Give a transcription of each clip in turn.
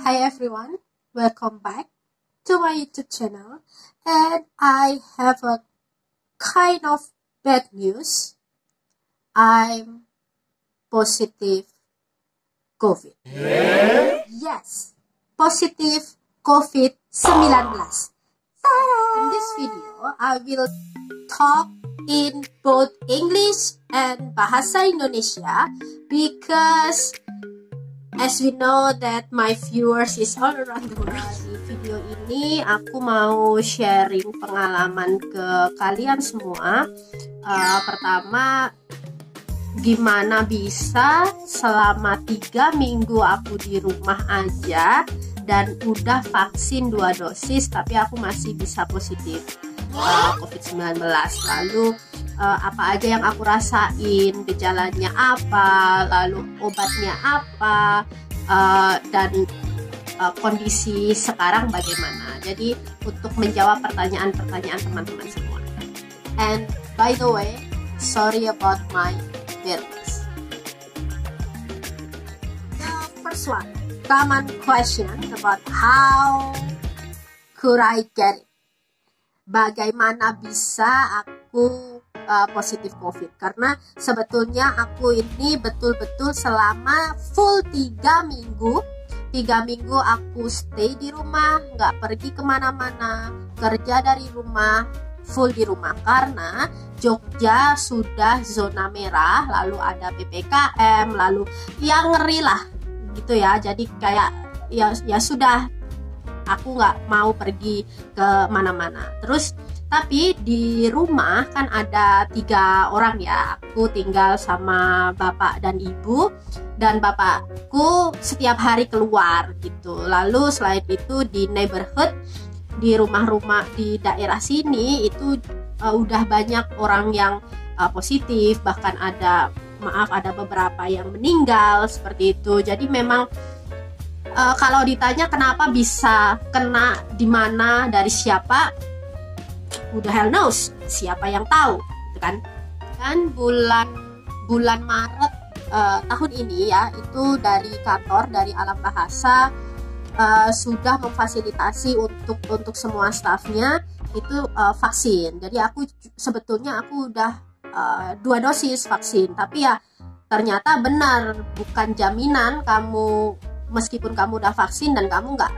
Hi everyone, welcome back to my YouTube channel, and I have a kind of bad news. I'm positive COVID. Yes, positive COVID-19. In this video, I will talk in both English and Bahasa Indonesia because as we know that my viewers is all around the world. Di video ini aku mau sharing pengalaman ke kalian semua. Pertama, gimana bisa selama 3 minggu aku di rumah aja dan udah vaksin 2 dosis tapi aku masih bisa positif COVID-19. Lalu apa aja yang aku rasain, gejalanya apa, lalu obatnya apa, dan kondisi sekarang bagaimana. Jadi untuk menjawab pertanyaan-pertanyaan teman-teman semua. And by the way, sorry about my feelings. The first one, common question about how could I get it? Bagaimana bisa aku positif COVID? Karena sebetulnya aku ini betul-betul selama full 3 minggu aku stay di rumah, nggak pergi kemana-mana, kerja dari rumah, full di rumah. Karena Jogja sudah zona merah, lalu ada PPKM, lalu yang ngeri lah gitu ya. Jadi kayak ya sudah, aku nggak mau pergi ke mana-mana. Terus tapi di rumah kan ada 3 orang ya. Aku tinggal sama bapak dan ibu, dan bapakku setiap hari keluar gitu. Lalu selain itu di neighborhood, di rumah-rumah di daerah sini itu udah banyak orang yang positif, bahkan ada beberapa yang meninggal seperti itu. Jadi memang kalau ditanya kenapa bisa kena di mana, dari siapa, who the hell knows, siapa yang tahu gitu kan. Dan bulan Maret tahun ini ya, itu dari kantor, dari Alam Bahasa sudah memfasilitasi untuk semua stafnya itu vaksin. Jadi aku sebetulnya udah 2 dosis vaksin, tapi ya ternyata benar, bukan jaminan kamu meskipun kamu udah vaksin dan kamu nggak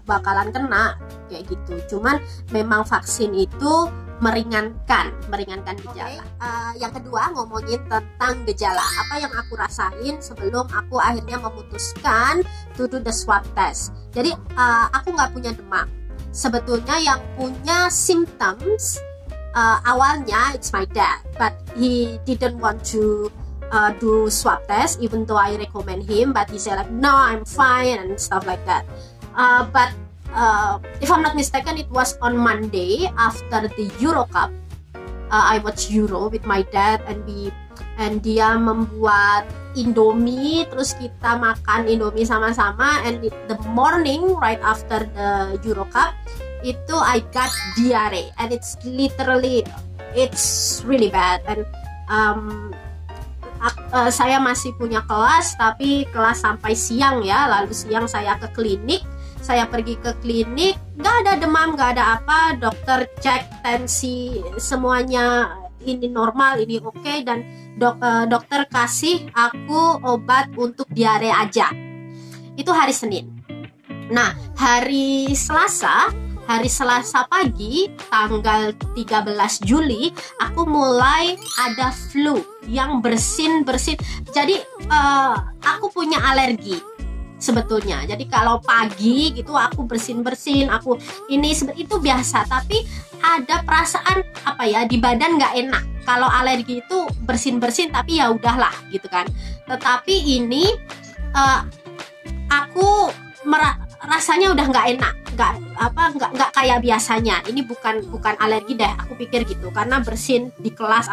bakalan kena kayak gitu. Cuman memang vaksin itu meringankan gejala. Yang kedua, ngomongin tentang gejala apa yang aku rasain sebelum aku akhirnya memutuskan to do the swab test. Jadi aku nggak punya demam. Sebetulnya yang punya symptoms awalnya it's my dad, but he didn't want to do swab test even though I recommend him, but he said like no, I'm fine and stuff like that. But if I'm not mistaken, it was on Monday after the Euro Cup. I watched Euro with my dad, and dia membuat Indomie, terus kita makan Indomie sama-sama, and the morning right after the Euro Cup itu I got diarrhea, and it's really bad. And saya masih punya kelas, tapi kelas sampai siang ya. Lalu siang saya ke klinik, saya pergi ke klinik, nggak ada demam, nggak ada apa. Dokter cek tensi, semuanya ini normal, ini oke, dan dokter kasih aku obat untuk diare aja. Itu hari Senin. Nah, hari Selasa pagi tanggal 13 Juli aku mulai ada flu yang bersin. Jadi aku punya alergi sebetulnya. Jadi kalau pagi gitu aku bersin, aku itu biasa, tapi ada perasaan di badan nggak enak. Kalau alergi itu bersin tapi ya udahlah gitu kan. Tetapi ini aku rasanya udah nggak enak, nggak kayak biasanya. Ini bukan alergi deh, aku pikir gitu, karena bersin di kelas,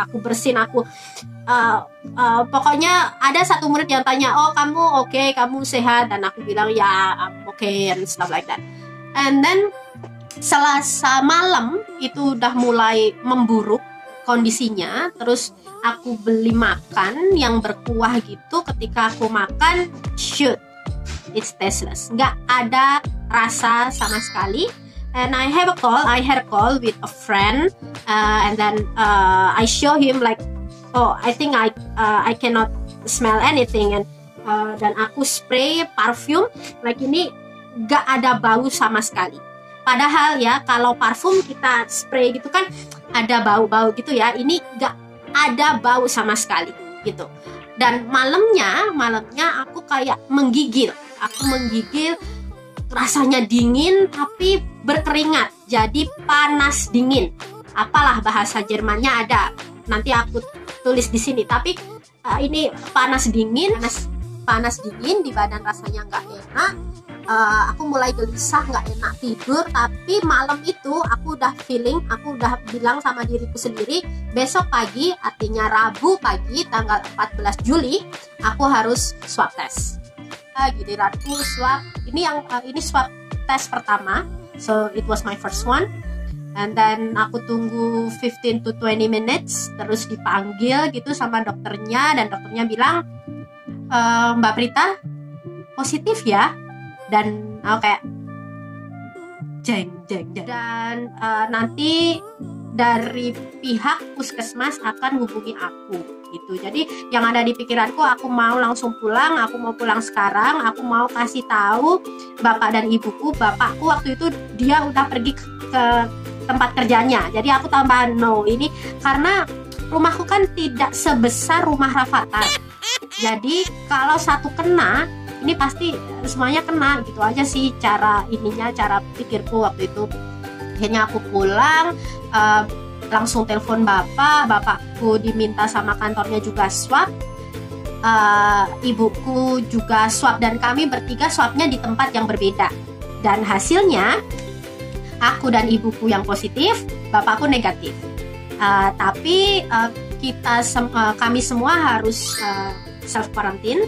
pokoknya ada satu murid yang tanya, oh kamu oke, kamu sehat, dan aku bilang ya I'm okay and stuff like that. And then Selasa malam itu udah mulai memburuk kondisinya. Terus aku beli makan yang berkuah gitu. Ketika aku makan, shoot, it's tasteless, nggak ada rasa sama sekali. And I had a call with a friend, and then I show him like, oh, I think I cannot smell anything, and dan aku spray parfum like ini, nggak ada bau sama sekali. Padahal ya kalau parfum kita spray gitu kan ada bau-bau gitu ya, ini nggak ada bau sama sekali gitu. Dan malamnya aku kayak menggigil, rasanya dingin tapi berkeringat, jadi panas dingin. Apalah bahasa Jermannya ada, nanti aku tulis di sini. Tapi ini panas dingin di badan, rasanya nggak enak. Aku mulai gelisah, nggak enak tidur. Tapi malam itu aku udah bilang sama diriku sendiri, besok pagi, artinya Rabu pagi tanggal 14 Juli aku harus swab test. Giliranku swab, ini swab test pertama, so it was my first one. And then aku tunggu 15 to 20 minutes, terus dipanggil gitu sama dokternya, dan dokternya bilang, Mbak Prita positif ya. Dan aku kayak jeng. Dan nanti dari pihak puskesmas akan hubungi aku gitu. Jadi yang ada di pikiranku, aku mau langsung pulang, aku mau pulang sekarang, aku mau kasih tahu bapak dan ibuku. Bapakku waktu itu dia udah pergi ke tempat kerjanya, jadi aku tambahan no ini karena rumahku kan tidak sebesar rumah Rafathar. Jadi kalau satu kena, ini pasti semuanya kena gitu aja sih cara pikirku waktu itu. Akhirnya aku pulang, langsung telepon bapakku diminta sama kantornya juga swab, ibuku juga swab, dan kami bertiga swabnya di tempat yang berbeda. Dan hasilnya aku dan ibuku yang positif, bapakku negatif. Tapi kami semua harus self quarantine,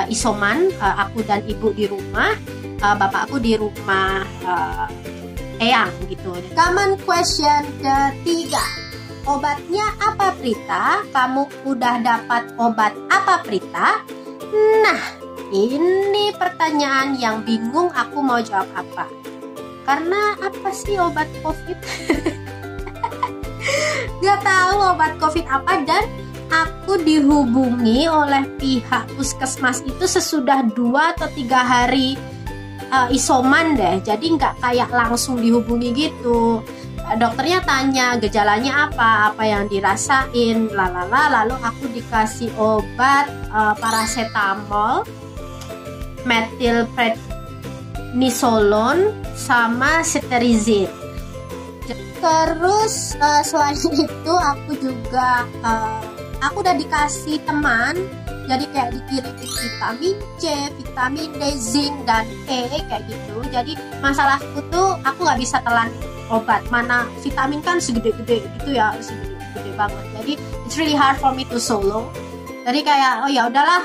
isoman, aku dan ibu di rumah, bapakku di rumah eyang gitu. Common question ketiga, obatnya apa Prita? Kamu udah dapat obat apa Prita? Nah, ini pertanyaan yang bingung aku mau jawab apa. Karena apa sih obat COVID? Gak tahu obat COVID apa, dan aku dihubungi oleh pihak puskesmas itu sesudah 2 atau 3 hari isoman deh. Jadi nggak kayak langsung dihubungi gitu. Dokternya tanya gejalanya apa yang dirasain, lalu aku dikasih obat paracetamol, methylprednisolone, sama cetirizine. Terus selain itu aku juga aku udah dikasih teman, jadi kayak dikirim vitamin C, vitamin D, zinc, dan E kayak gitu. Jadi masalahku tuh aku nggak bisa telan obat, mana vitamin kan segede-gede gitu ya, segede banget. Jadi it's really hard for me to solo. Jadi kayak oh ya udahlah,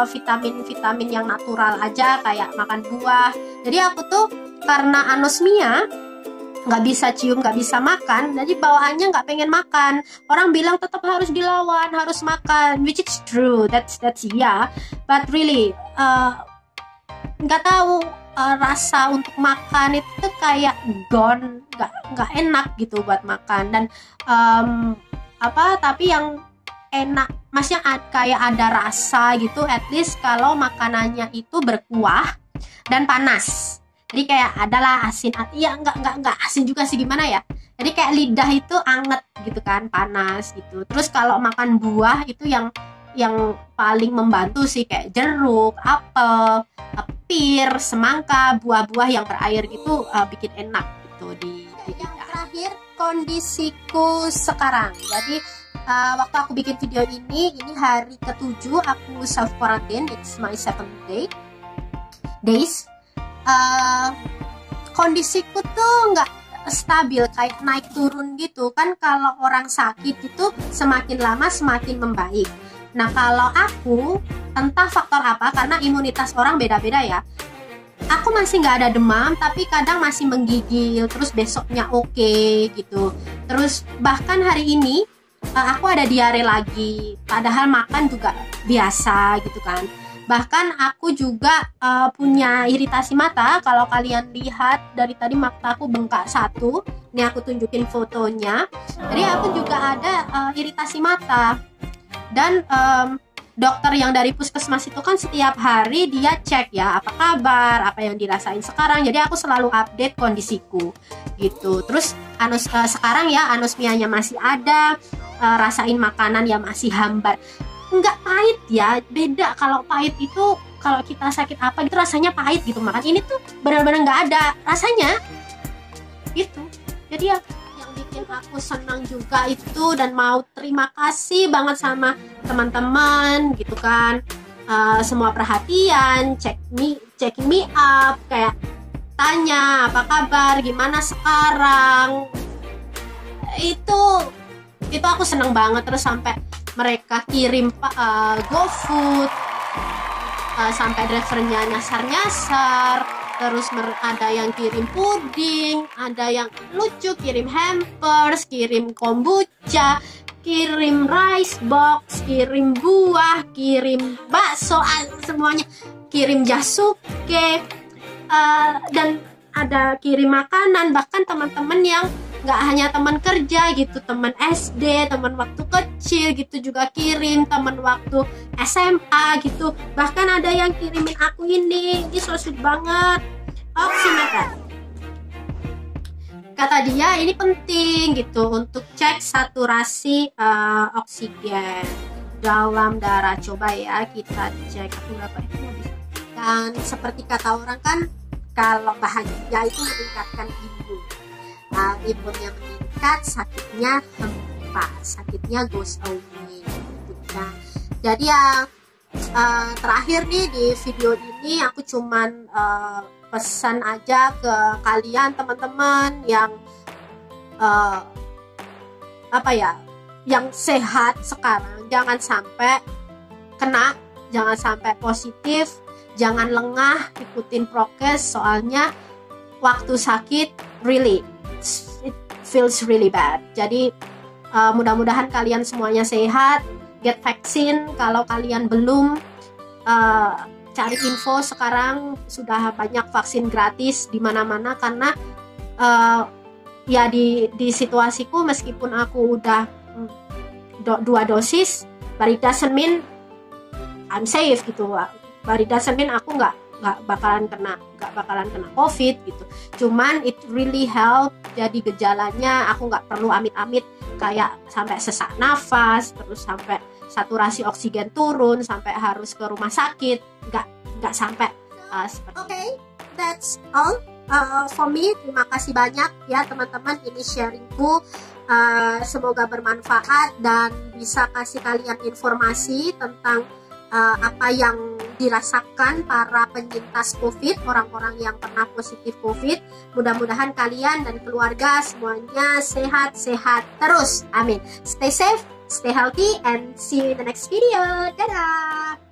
vitamin yang natural aja, kayak makan buah. Jadi aku tuh karena anosmia, nggak bisa cium, nggak bisa makan, jadi bawaannya nggak pengen makan. Orang bilang tetap harus dilawan, harus makan, which is true, that's yeah, but really nggak tahu, rasa untuk makan itu tuh kayak gone, nggak enak gitu buat makan. Dan tapi yang enak, maksudnya kayak ada rasa gitu, at least kalau makanannya itu berkuah dan panas. Jadi kayak adalah asin, ya nggak asin juga sih, gimana ya. Jadi kayak lidah itu anget gitu kan, panas gitu. Terus kalau makan buah itu yang paling membantu sih, kayak jeruk, apel, pir, semangka, buah-buah yang berair gitu bikin enak gitu di lidah. Yang terakhir, kondisiku sekarang. Jadi waktu aku bikin video ini hari ke-7 aku self quarantine, it's my 7th days. Kondisiku tuh nggak stabil, kayak naik turun gitu kan. Kalau orang sakit itu semakin lama semakin membaik. Nah kalau aku, entah faktor apa, karena imunitas orang beda-beda ya, aku masih nggak ada demam, tapi kadang masih menggigil, terus besoknya oke gitu. Terus bahkan hari ini aku ada diare lagi, padahal makan juga biasa gitu kan. Bahkan aku juga punya iritasi mata. Kalau kalian lihat dari tadi mata aku bengkak satu. Ini aku tunjukin fotonya. Jadi aku juga ada iritasi mata. Dan dokter yang dari puskesmas itu kan setiap hari dia cek ya apa kabar, apa yang dirasain sekarang. Jadi aku selalu update kondisiku gitu. Terus sekarang ya anosmianya masih ada, rasain makanan yang masih hambar. Nggak pahit ya, beda. Kalau pahit itu kalau kita sakit apa gitu rasanya pahit gitu, makan ini tuh benar-benar nggak ada rasanya gitu. Jadi ya yang bikin aku senang juga itu, dan mau terima kasih banget sama teman-teman gitu kan, semua perhatian, checking me up, kayak tanya apa kabar, gimana sekarang, itu aku seneng banget. Terus sampai mereka kirim GoFood, sampai drivernya nyasar-nyasar. Terus ada yang kirim puding, ada yang lucu kirim hampers, kirim kombucha, kirim rice box, kirim buah, kirim bakso, semuanya, kirim jasuke, dan ada kirim makanan. Bahkan teman-teman yang nggak hanya teman kerja gitu, teman SD, teman waktu kecil gitu juga kirim, teman waktu SMA gitu. Bahkan ada yang kirimin aku ini so sweet banget, oximeter. Kata dia ini penting gitu untuk cek saturasi oksigen dalam darah. Coba ya kita cek berapa itu bisa. Dan seperti kata orang kan, kalau bahagia itu meningkatkan imun. Nah, imunnya meningkat, sakitnya hempas, sakitnya goes away gitu. Nah, jadi yang terakhir nih di video ini aku cuman pesan aja ke kalian teman-teman yang yang sehat sekarang, jangan sampai kena, jangan sampai positif, jangan lengah, ikutin prokes, soalnya waktu sakit it feels really bad. Jadi mudah-mudahan kalian semuanya sehat, get vaksin. Kalau kalian belum, cari info, sekarang sudah banyak vaksin gratis di mana-mana. Karena ya di situasiku, meskipun aku udah 2 dosis, but it doesn't mean I'm safe gitu. But it doesn't mean aku nggak bakalan kena COVID gitu. Cuman it really help. Jadi gejalanya aku nggak perlu amit-amit kayak sampai sesak nafas, terus sampai saturasi oksigen turun, sampai harus ke rumah sakit. Nggak sampai seperti. Okay, that's all for me. Terima kasih banyak ya teman-teman, ini sharingku. Semoga bermanfaat dan bisa kasih kalian informasi tentang apa yang dirasakan para penyintas COVID, orang-orang yang pernah positif COVID. Mudah-mudahan kalian dan keluarga semuanya sehat-sehat terus. Amin. Stay safe, stay healthy, and see you in the next video. Dadah!